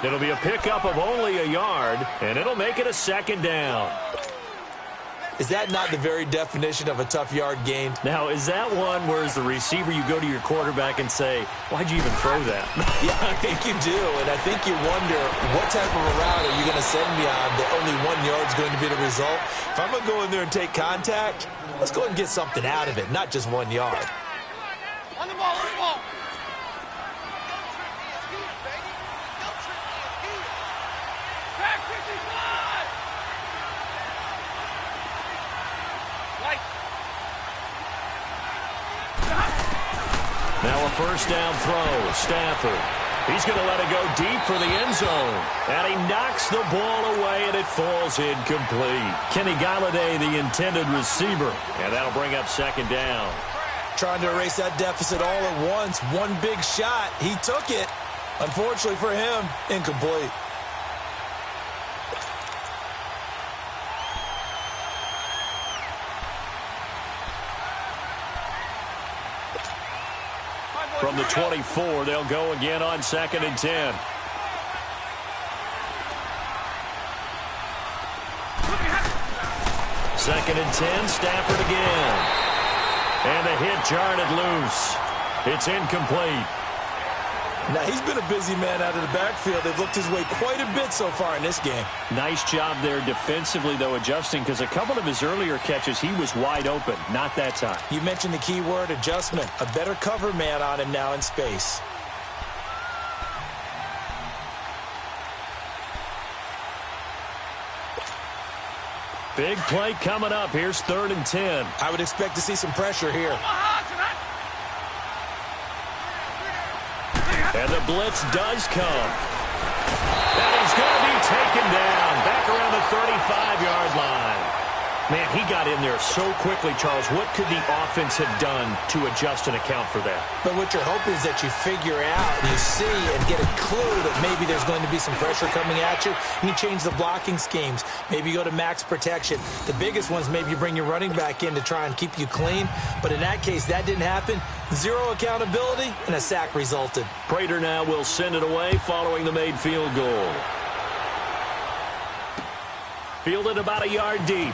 It'll be a pickup of only a yard, and it'll make it a 2nd down. Is that not the very definition of a tough yard gain? Now, is that one where as the receiver you go to your quarterback and say, why'd you even throw that? Yeah, I think you do, and I think you wonder what type of a route are you going to send me on that only 1 yard's going to be the result? If I'm going to go in there and take contact, let's go and get something out of it, not just 1 yard. On the ball, on the ball. Back 55! Now a 1st down throw. Stafford. He's going to let it go deep for the end zone. And he knocks the ball away, and it falls incomplete. Kenny Galladay, the intended receiver. And that'll bring up 2nd down. Trying to erase that deficit all at once. One big shot. He took it. Unfortunately for him, incomplete. From the 24, they'll go again on 2nd and 10. Second and 10, Stafford again. And the hit jarred it loose. It's incomplete. Now, he's been a busy man out of the backfield. They've looked his way quite a bit so far in this game. Nice job there defensively, though, adjusting, because a couple of his earlier catches, he was wide open. Not that time. You mentioned the key word, adjustment. A better cover man on him now in space. Big play coming up. Here's 3rd and 10. I would expect to see some pressure here. And the blitz does come. And he's going to be taken down back around the 35-yard line. Man, he got in there so quickly, Charles. What could the offense have done to adjust and account for that? But what you're hoping is that you figure out, you see, and get a clue that maybe there's going to be some pressure coming at you, and you change the blocking schemes. Maybe you go to max protection. The biggest ones, maybe you bring your running back in to try and keep you clean. But in that case, that didn't happen. Zero accountability, and a sack resulted. Prater now will send it away following the made field goal. Fielded about a yard deep.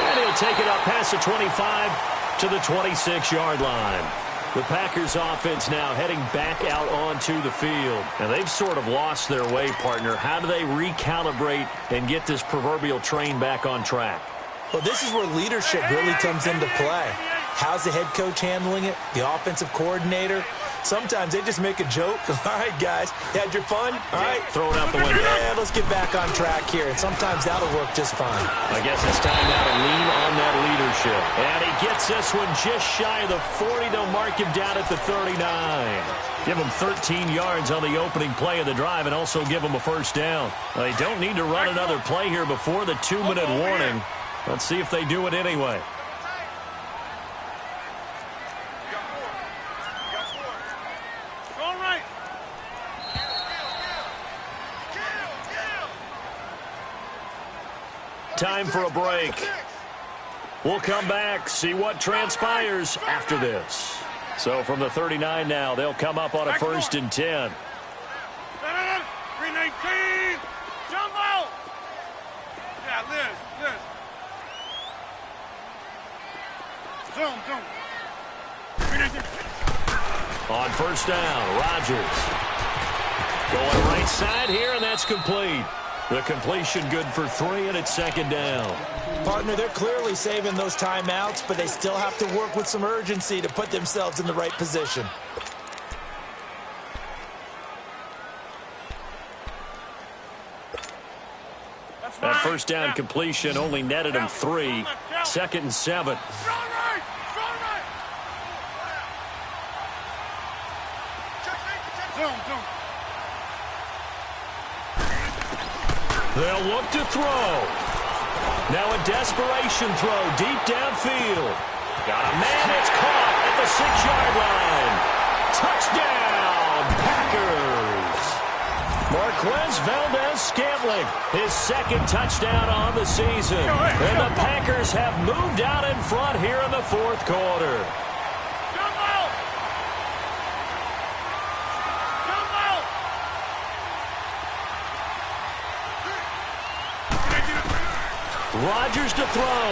And he'll take it up past the 25 to the 26-yard line. The Packers offense now heading back out onto the field. And they've sort of lost their way, partner. How do they recalibrate and get this proverbial train back on track? Well, this is where leadership really comes into play. How's the head coach handling it? The offensive coordinator? Sometimes they just make a joke. All right, guys, you had your fun? All right. Throw it out the window. Yeah, let's get back on track here. And sometimes that'll work just fine. I guess it's time now to lean on that leadership. And he gets this one just shy of the 40. They'll mark him down at the 39. Give him 13 yards on the opening play of the drive and also give him a first down. Well, they don't need to run another play here before the 2-minute warning. Let's see if they do it anyway. Time for a break. We'll come back, see what transpires after this. So from the 39 now, they'll come up on a 1st and 10. 319. Jumbo. Yeah, Liz. Zoom. On 1st down, Rodgers. Going right side here, and that's complete. The completion good for 3, and it's 2nd down. Partner, they're clearly saving those timeouts, but they still have to work with some urgency to put themselves in the right position. That 1st down completion only netted him 3. 2nd and 7. They'll look to throw. Now a desperation throw deep downfield. Got a man that's caught at the 6-yard line. Touchdown, Packers. Marquez Valdez-Scantling, his 2nd touchdown on the season. And the Packers have moved out in front here in the 4th quarter. Rodgers to throw.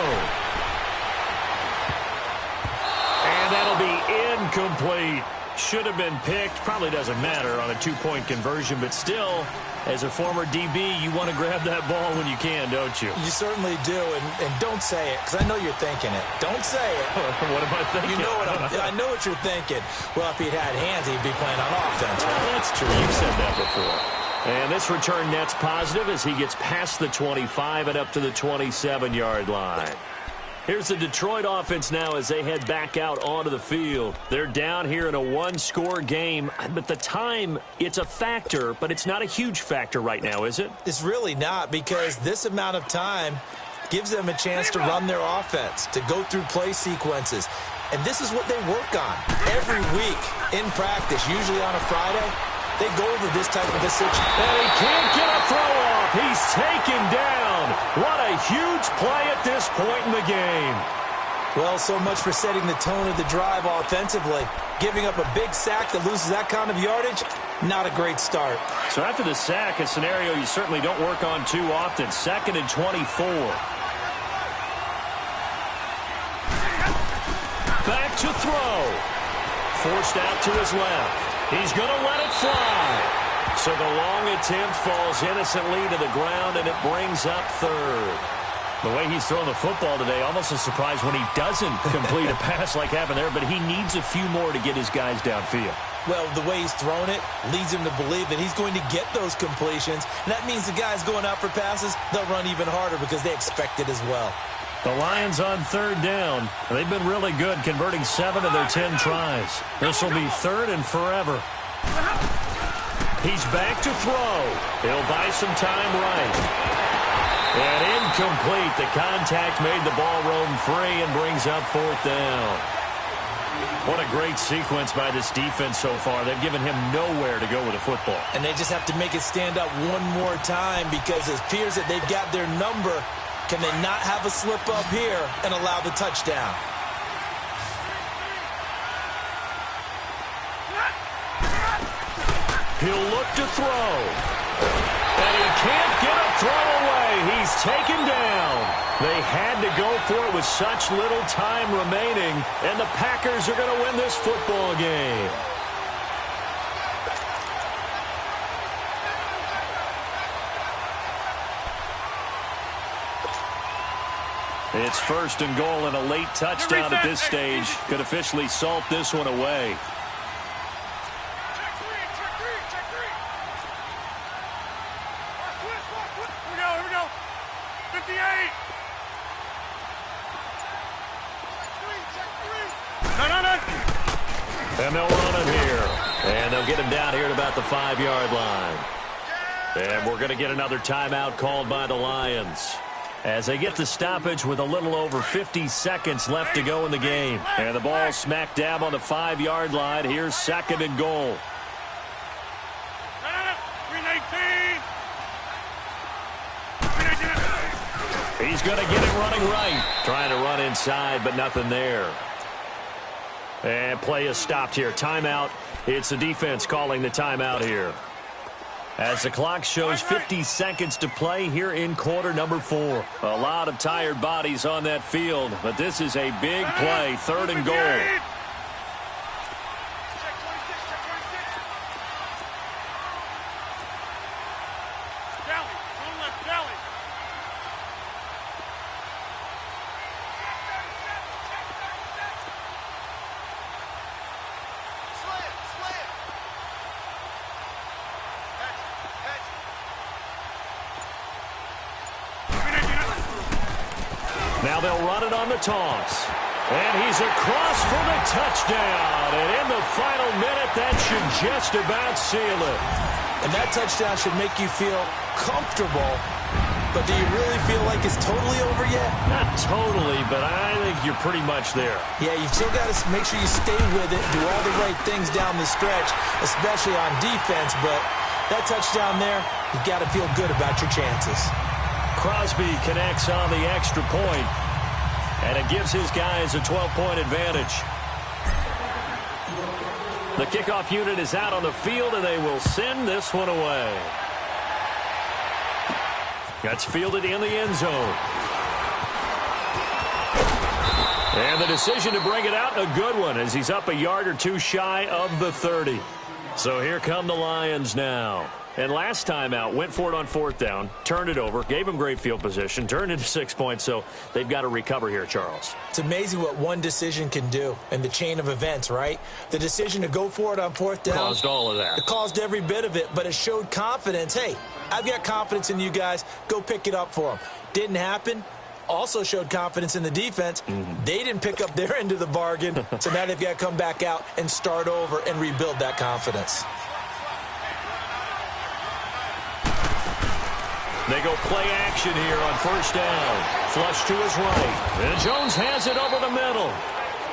And that'll be incomplete. Should have been picked. Probably doesn't matter on a 2-point conversion, but still, as a former DB, you want to grab that ball when you can, don't you? You certainly do, and don't say it, because I know you're thinking it. Don't say it. What am I thinking? You know I know what you're thinking. Well, if he'd had hands, he'd be playing on offense. Well, that's true. You've said that before. And this return net's positive as he gets past the 25 and up to the 27-yard line. Here's the Detroit offense now as they head back out onto the field. They're down here in a 1-score game, but the time, it's a factor, but it's not a huge factor right now, is it? It's really not, because this amount of time gives them a chance to run their offense, to go through play sequences. And this is what they work on every week in practice, usually on a Friday. They go over this type of a situation. And he can't get a throw off. He's taken down. What a huge play at this point in the game. Well, so much for setting the tone of the drive offensively. Giving up a big sack that loses that kind of yardage, not a great start. So after the sack, a scenario you certainly don't work on too often. 2nd and 24. Back to throw. Forced out to his left. He's going to let it fly. So the long attempt falls innocently to the ground, and it brings up 3rd. The way he's throwing the football today, almost a surprise when he doesn't complete a pass like happened there, but he needs a few more to get his guys downfield. Well, the way he's thrown it leads him to believe that he's going to get those completions, and that means the guys going out for passes, they'll run even harder because they expect it as well. The Lions on 3rd down. They've been really good, converting 7 of their 10 tries. This will be 3rd and forever. He's back to throw. He'll buy some time right. And incomplete. The contact made the ball roam free and brings up fourth down. What a great sequence by this defense so far. They've given him nowhere to go with the football. And they just have to make it stand up one more time because it appears that they've got their number. Can they not have a slip up here and allow the touchdown? He'll look to throw. And he can't get a throw away. He's taken down. They had to go for it with such little time remaining, and the Packers are going to win this football game. It's first and goal, and a late touchdown at this stage could officially salt this one away. Here we go. 58. And they'll run him here. And they'll get him down here at about the 5-yard line. And we're going to get another timeout called by the Lions as they get the stoppage with a little over 50 seconds left to go in the game. And the ball smack dab on the 5-yard line. Here's second and goal. 319. He's going to get it running right. Trying to run inside, but nothing there. And play is stopped here. Timeout. It's the defense calling the timeout here. As the clock shows 50 seconds to play here in quarter number 4. A lot of tired bodies on that field, but this is a big play. Third and goal. Now they'll run it on the toss. And he's across for the touchdown. And in the final minute, that should just about seal it. And that touchdown should make you feel comfortable. But do you really feel like it's totally over yet? Not totally, but I think you're pretty much there. Yeah, you still got to make sure you stay with it, do all the right things down the stretch, especially on defense. But that touchdown there, you've got to feel good about your chances. Crosby connects on the extra point, and it gives his guys a 12-point advantage. The kickoff unit is out on the field, and they will send this one away. That's fielded in the end zone. And the decision to bring it out, a good one, as he's up a yard or two shy of the 30. So here come the Lions now. And last time out, went for it on fourth down, turned it over, gave them great field position, turned into 6 points, so they've got to recover here, Charles. It's amazing what one decision can do in the chain of events, right? The decision to go for it on fourth down. Caused all of that. It caused every bit of it, but it showed confidence. Hey, I've got confidence in you guys. Go pick it up for them. Didn't happen. Also showed confidence in the defense. They didn't pick up their end of the bargain, so now they've got to come back out and start over and rebuild that confidence. They go play action here on first down. Flush to his right. And Jones has it over the middle.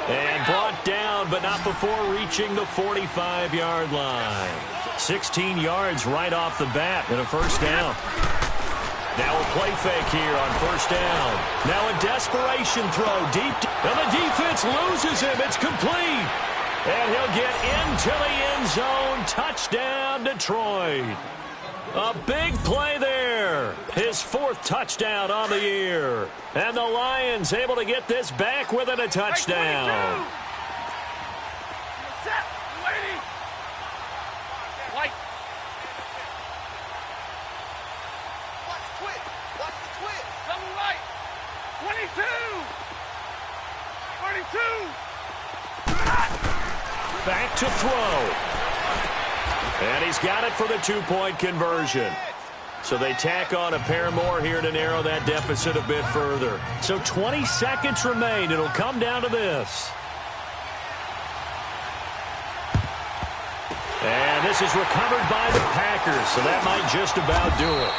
And brought down, but not before reaching the 45-yard line. 16 yards right off the bat and a first down. Now a play fake here on first down. Now a desperation throw deep. And the defense loses him. It's complete. And he'll get into the end zone. Touchdown, Detroit. A big play there. His 4th touchdown on the year. And the Lions able to get this back within a touchdown. Set. Lady. White. Watch the twist. Watch the twist. Double right. 22. 32. Back to throw. And he's got it for the 2-point conversion. So they tack on a pair more here to narrow that deficit a bit further. So 20 seconds remain. It'll come down to this. And this is recovered by the Packers, so that might just about do it.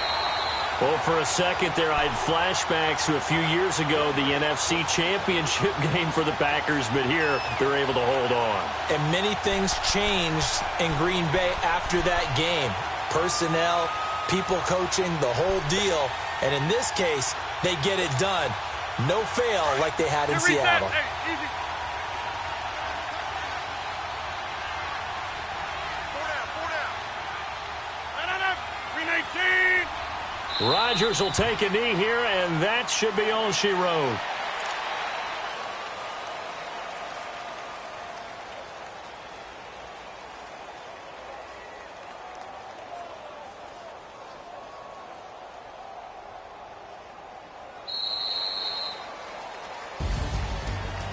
Well, for a second there, I had flashbacks to a few years ago, the NFC Championship game for the Packers, but here they're able to hold on. And many things changed in Green Bay after that game. Personnel, people coaching, the whole deal. And in this case, they get it done. No fail like they had in Seattle. Hey, easy. 319. Rodgers will take a knee here, and that should be all she wrote.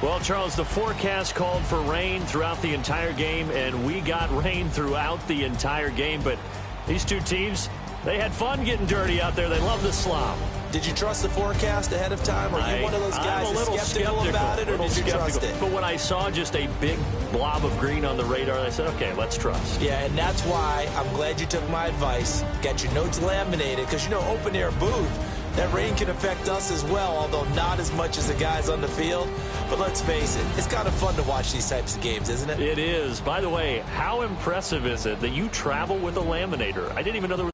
Well, Charles, the forecast called for rain throughout the entire game, and we got rain throughout the entire game. But these two teams, they had fun getting dirty out there. They love the slop. Did you trust the forecast ahead of time? Are you one of those guys I'm a little skeptical about it, or did you trust it? But when I saw just a big blob of green on the radar, I said, okay, let's trust. Yeah, and that's why I'm glad you took my advice. Got your notes laminated, because, you know, open-air booth, that rain can affect us as well, although not as much as the guys on the field. But let's face it, it's kind of fun to watch these types of games, isn't it? It is. By the way, how impressive is it that you travel with a laminator? I didn't even know there was